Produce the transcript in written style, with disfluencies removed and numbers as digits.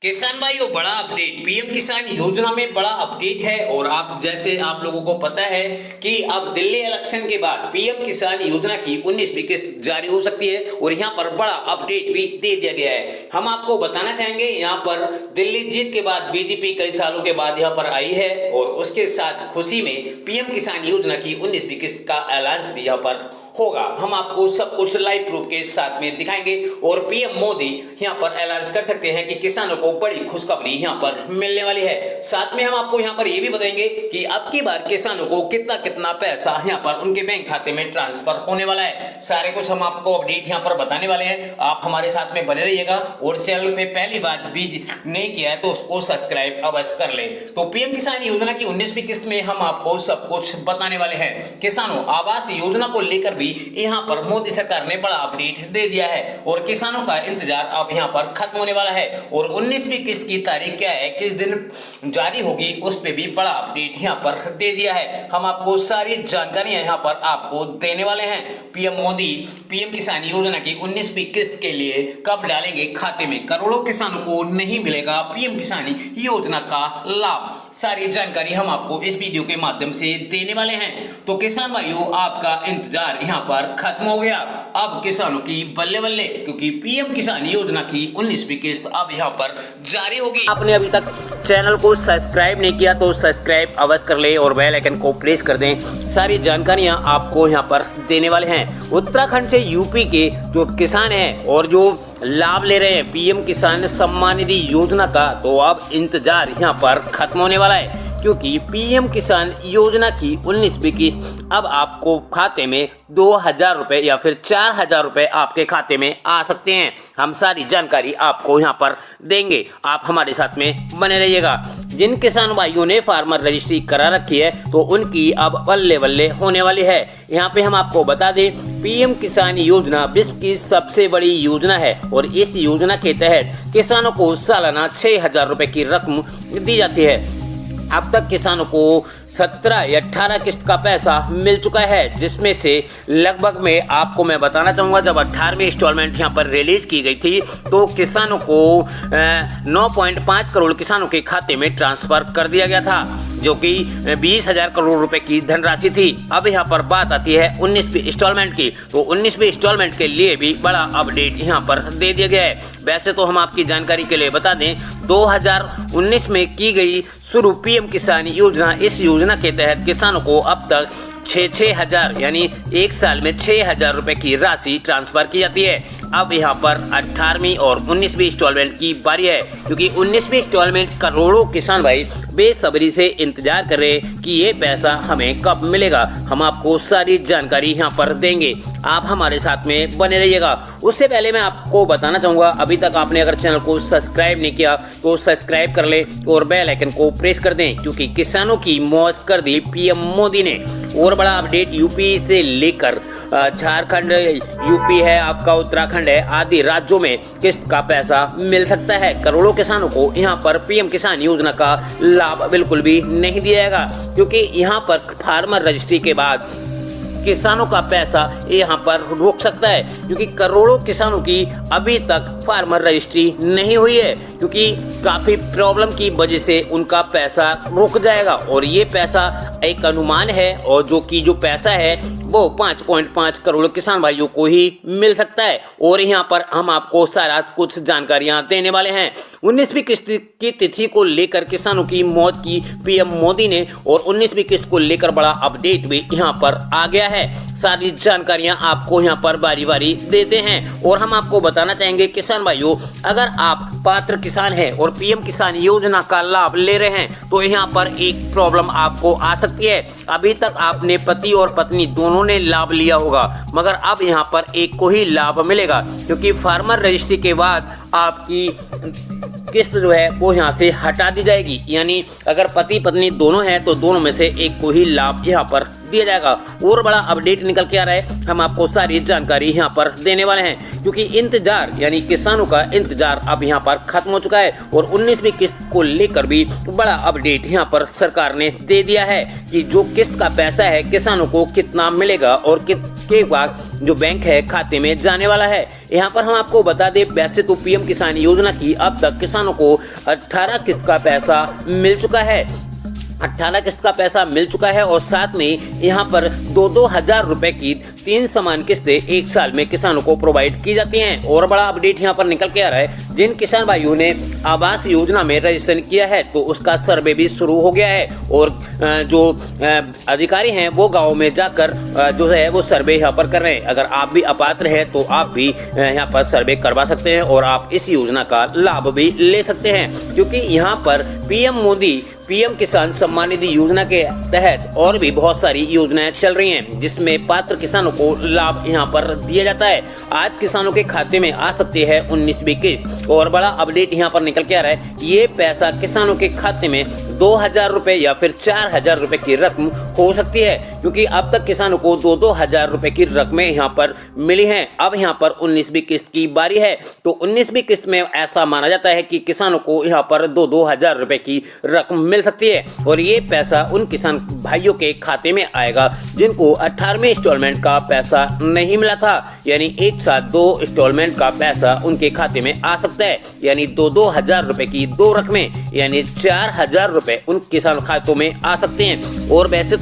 किसान भाइयों, बड़ा अपडेट। पीएम किसान योजना में बड़ा अपडेट है। और आप लोगों को पता है कि अब दिल्ली इलेक्शन के बाद पीएम किसान योजना की 19वीं किस्त जारी हो सकती है और यहां पर बड़ा अपडेट भी दे दिया गया है। हम आपको बताना चाहेंगे, यहां पर दिल्ली जीत के बाद बीजेपी कई सालों के बाद यहां पर आई है और उसके साथ खुशी में पीएम किसान योजना की 19वीं किस्त का ऐलान भी यहां पर होगा। हम आपको सब कुछ लाइव प्रूफ के साथ में दिखाएंगे और पीएम मोदी यहां पर ऐलान कर सकते हैं कि किसानों को बड़ी खुशखबरी यहां पर मिलने वाली है। साथ में हम आपको यहां पर यह भी बताएंगे कि अब की बार किसानों को कितना कितना पैसा यहां पर उनके बैंक खाते में ट्रांसफर होने वाला है। सारे कुछ हम आपको अपडेट यहां पर बताने वाले हैं। आप हमारे साथ में बने रहिएगा और चैनल पे पहली बार भी नहीं किया है तो उसको सब्सक्राइब अवश्य कर लें। तो पीएम किसान योजना की 19वीं किस्त में हम आपको सब कुछ बताने वाले हैं। किसानों आवास योजना को लेकर यहां पर मोदी सरकार ने बड़ा अपडेट दे दिया है और किसानों का इंतजार अब यहां पर खत्म होने वाला है। और 19वीं किस्त की तारीख क्या है, किस दिन जारी होगी, उस पे भी बड़ा अपडेट यहां पर दे दिया है। हम आपको सारी जानकारियां यहां पर आपको देने वाले हैं। पीएम मोदी पीएम किसान योजना की 19वीं किस्त के लिए कब डालेंगे खाते में, करोड़ों किसानों को नहीं मिलेगा पीएम किसान योजना का लाभ। सारी जानकारी हम आपको इस वीडियो के माध्यम से देने वाले हैं। तो किसान भाइयों, आपका इंतजार यहां पर खत्म हो गया। अब किसानों की बल्ले बल्ले, क्योंकि पीएम किसान योजना की 19वीं किस्त अब यहां पर जारी होगी। आपने अभी तक चैनल को सब्सक्राइब नहीं किया तो सब्सक्राइब अवश्य कर ले और बेल आइकन को प्रेस कर दें। सारी जानकारियां आपको यहां पर देने वाले हैं। उत्तराखंड से यूपी के जो किसान हैं और जो लाभ ले रहे हैं पीएम किसान सम्मान निधि योजना का, तो अब इंतजार यहां पर खत्म होने वाला है, क्योंकि पीएम किसान योजना की 19वीं किस्त अब आपको खाते में 2000 रुपये या फिर 4000 रुपये आपके खाते में आ सकते हैं। हम सारी जानकारी आपको यहाँ पर देंगे, आप हमारे साथ में बने रहिएगा। जिन किसान भाइयों ने फार्मर रजिस्ट्री करा रखी है तो उनकी अब बल्ले बल्ले होने वाली है। यहाँ पे हम आपको बता दें, पीएम किसान योजना विश्व की सबसे बड़ी योजना है और इस योजना के तहत किसानों को सालाना 6000 रुपये की रकम दी जाती है। अब तक किसानों को 17 या 18 किस्त का पैसा मिल चुका है, जिसमें से लगभग में आपको मैं बताना चाहूँगा, जब 18वीं इंस्टॉलमेंट यहाँ पर रिलीज की गई थी तो किसानों को 9.5 करोड़ किसानों के खाते में ट्रांसफर कर दिया गया था, जो कि 20,000 करोड़ रुपए की धनराशि थी। अब यहाँ पर बात आती है 19वीं इंस्टॉलमेंट की, तो 19वीं इंस्टॉलमेंट के लिए भी बड़ा अपडेट यहाँ पर दे दिया गया है। वैसे तो हम आपकी जानकारी के लिए बता दें, 2019 में की गई शुरू पीएम किसान योजना, इस योजना के तहत किसानों को अब तक 6,000 यानी एक साल में 6,000 रुपए की राशि ट्रांसफर की जाती है। अब यहाँ पर 18वीं और 19वीं इंस्टॉलमेंट की बारी है, क्योंकि 19वीं इंस्टॉलमेंट करोड़ों किसान भाई बेसब्री से इंतजार कर रहे हैं कि ये पैसा हमें कब मिलेगा। हम आपको सारी जानकारी यहाँ पर देंगे, आप हमारे साथ में बने रहिएगा। उससे पहले मैं आपको बताना चाहूँगा, अभी तक आपने अगर चैनल को सब्सक्राइब नहीं किया तो सब्सक्राइब कर ले और बेल आइकन को प्रेस कर दें, क्योंकि किसानों की मौज कर दी पीएम मोदी ने। और बड़ा अपडेट, यूपी से लेकर झारखंड, यूपी है आपका, उत्तराखंड है, आदि राज्यों में किस्त का पैसा मिल सकता है। करोड़ों किसानों को यहाँ पर पीएम किसान योजना का लाभ बिल्कुल भी नहीं दिया जाएगा, क्योंकि यहाँ पर फार्मर रजिस्ट्री के बाद किसानों का पैसा यहाँ पर रोक सकता है, क्योंकि करोड़ों किसानों की अभी तक फार्मर रजिस्ट्री नहीं हुई है, क्योंकि काफ़ी प्रॉब्लम की वजह से उनका पैसा रुक जाएगा। और ये पैसा एक अनुमान है, और जो पैसा है वो 5.5 करोड़ किसान भाइयों को ही मिल सकता है। और यहाँ पर हम आपको सारा कुछ जानकारियाँ देने वाले हैं। 19वीं किस्त की तिथि को लेकर किसानों की मौज की पीएम मोदी ने, और 19वीं किस्त को लेकर बड़ा अपडेट भी यहाँ पर आ गया है। सारी जानकारियाँ आपको यहाँ पर बारी बारी देते हैं। और हम आपको बताना चाहेंगे किसान भाइयों, अगर आप पात्र किसान हैं और पीएम किसान योजना का लाभ ले रहे हैं तो यहाँ पर एक प्रॉब्लम आपको आ सकती है। अभी तक आपने पति और पत्नी दोनों ने लाभ लिया होगा, मगर अब यहाँ पर एक को ही लाभ मिलेगा, क्योंकि फार्मर रजिस्ट्री के बाद आपकी किस्त जो है वो यहाँ से हटा दी जाएगी। यानी अगर पति पत्नी दोनों हैं तो दोनों में से एक को ही लाभ यहाँ पर दिया जाएगा। और बड़ा अपडेट निकल के आ रहा है, हम आपको सारी जानकारी यहाँ पर देने वाले हैं, क्योंकि इंतजार यानी किसानों का इंतजार अब यहाँ पर खत्म हो चुका है और 19वीं किस्त को लेकर भी बड़ा अपडेट यहाँ पर सरकार ने दे दिया है कि जो किस्त का पैसा है किसानों को कितना मिलेगा और कितने बाद जो बैंक है खाते में जाने वाला है। यहाँ पर हम आपको बता दें, वैसे तो पीएम किसान योजना की अब तक किसानों को 18 किस्त का पैसा मिल चुका है, 18 किस्त का पैसा मिल चुका है और साथ में यहाँ पर 2-2 हजार रुपए की 3 समान किस्तें एक साल में किसानों को प्रोवाइड की जाती हैं। और बड़ा अपडेट यहाँ पर निकल के आ रहा है, जिन किसान भाइयों ने आवास योजना में रजिस्ट्रेशन किया है तो उसका सर्वे भी शुरू हो गया है और जो अधिकारी हैं वो गाँव में जाकर जो है वो सर्वे यहाँ पर कर रहे हैं। अगर आप भी अपात्र हैं तो आप भी यहाँ पर सर्वे करवा सकते हैं और आप इस योजना का लाभ भी ले सकते हैं, क्योंकि यहाँ पर पीएम मोदी पीएम किसान सम्मान निधि योजना के तहत और भी बहुत सारी योजनाएं चल रही हैं जिसमें पात्र किसानों को लाभ यहां पर दिया जाता है। आज किसानों के खाते में आ सकती है 19वीं किस्त और बड़ा अपडेट यहां पर निकल के आ रहा है, ये पैसा किसानों के खाते में 2,000 रुपए या फिर 4,000 रुपए की रकम हो सकती है, क्योंकि अब तक किसानों को 2-2 हजार रुपए की रकमें यहाँ पर मिली हैं। अब यहाँ पर 19वीं किस्त की बारी है, तो 19वीं किस्त में ऐसा माना जाता है कि किसानों को यहाँ पर 2-2 हजार रुपए की रकम मिल सकती है और ये पैसा उन किसान भाइयों के खाते में आएगा जिनको 18वें इंस्टॉलमेंट का पैसा नहीं मिला था, यानी एक साथ 2 इंस्टॉलमेंट का पैसा उनके खाते में आ सकता है, यानी 2-2 हजार रुपए की 2 रकमें यानी 4,000 रुपए उन किसान खातों में आ सकते हैं। और वैसे तो